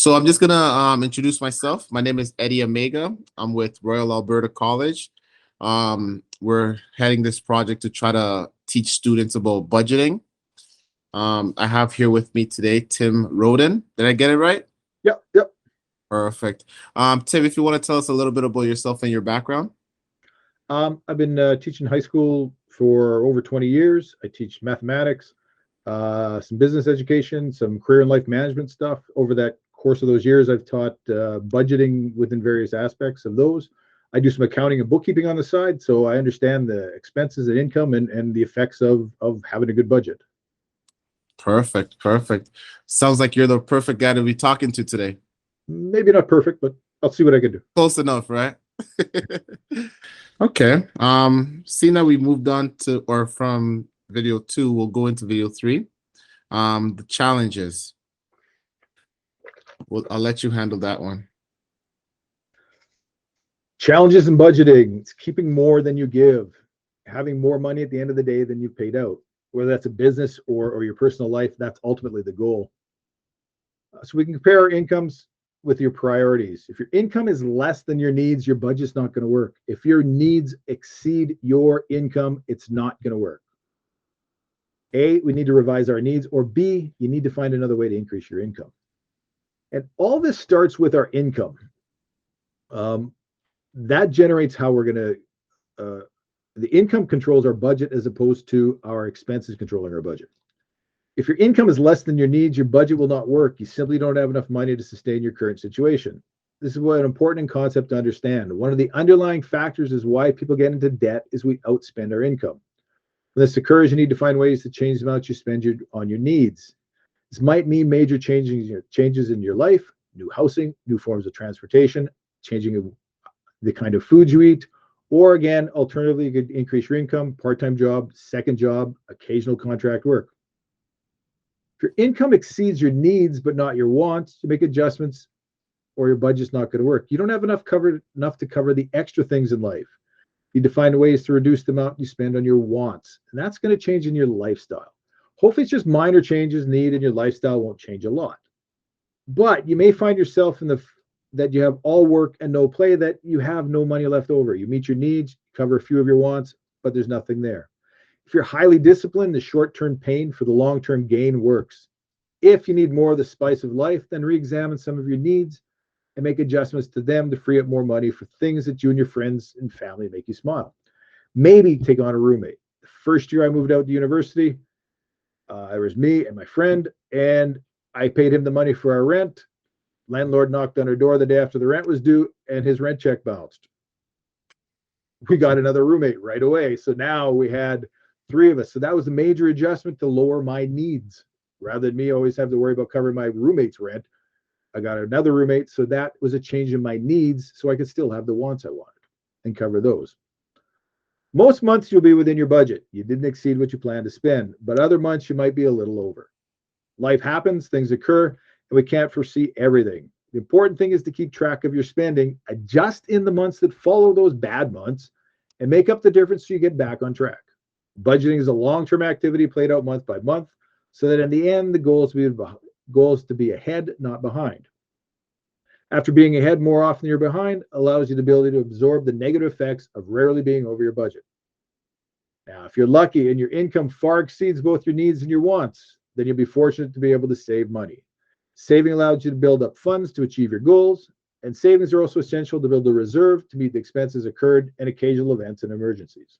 So I'm just gonna introduce myself. My name is Eddie Omega. I'm with Royal Alberta College. We're heading this project to try to teach students about budgeting. I have here with me today Tim Roden. Did I get it right? Yep, yep. Perfect. Tim, if you want to tell us a little bit about yourself and your background. I've been teaching high school for over 20 years. I teach mathematics, some business education, some career and life management stuff. Over that course of those years, I've taught budgeting within various aspects of those. I do some accounting and bookkeeping on the side, so I understand the expenses and income and the effects of having a good budget. Perfect, perfect. Sounds like you're the perfect guy to be talking to today. Maybe not perfect, but I'll see what I can do. Close enough, right? Okay. Seeing that we moved on to or from video 2, we'll go into video 3. The challenges. I'll let you handle that one. Challenges in budgeting. It's keeping more than you give, having more money at the end of the day than you've paid out. Whether that's a business or your personal life, that's ultimately the goal. So we can compare our incomes with your priorities. If your income is less than your needs, your budget's not going to work. If your needs exceed your income, it's not going to work. A, we need to revise our needs, or B, you need to find another way to increase your income. And all this starts with our income. That generates how we're going to, the income controls our budget as opposed to our expenses controlling our budget. If your income is less than your needs, your budget will not work. You simply don't have enough money to sustain your current situation. This is what an important concept to understand. One of the underlying factors is why people get into debt is we outspend our income. When this occurs, you need to find ways to change the amount you spend on your needs. This might mean major changes in your life, new housing, new forms of transportation, changing the kind of food you eat, or again, alternatively, you could increase your income, part-time job, second job, occasional contract work. If your income exceeds your needs but not your wants, you make adjustments or your budget's not going to work. You don't have enough to cover the extra things in life. You need to find ways to reduce the amount you spend on your wants, and that's going to change in your lifestyle. Hopefully it's just minor changes needed and your lifestyle won't change a lot. But you may find yourself that you have all work and no play, that you have no money left over. You meet your needs, cover a few of your wants, but there's nothing there. If you're highly disciplined, the short-term pain for the long-term gain works. If you need more of the spice of life, then re-examine some of your needs and make adjustments to them to free up more money for things that you and your friends and family make you smile. Maybe take on a roommate. The first year I moved out to university, it was me and my friend, and I paid him the money for our rent. Landlord knocked on our door the day after the rent was due, and his rent check bounced. We got another roommate right away. So now we had 3 of us. So that was a major adjustment to lower my needs. Rather than me always have to worry about covering my roommate's rent, I got another roommate. So that was a change in my needs so I could still have the wants I wanted and cover those. Most months you'll be within your budget. You didn't exceed what you planned to spend, but other months you might be a little over. Life happens, things occur, and we can't foresee everything. The important thing is to keep track of your spending, adjust in the months that follow those bad months, and make up the difference so you get back on track. Budgeting is a long-term activity played out month by month, so that in the end, the goal is to be ahead, not behind. After being ahead more often than you're behind allows you the ability to absorb the negative effects of rarely being over your budget. Now, if you're lucky and your income far exceeds both your needs and your wants, then you'll be fortunate to be able to save money. Saving allows you to build up funds to achieve your goals, and savings are also essential to build a reserve to meet the expenses incurred and occasional events and emergencies.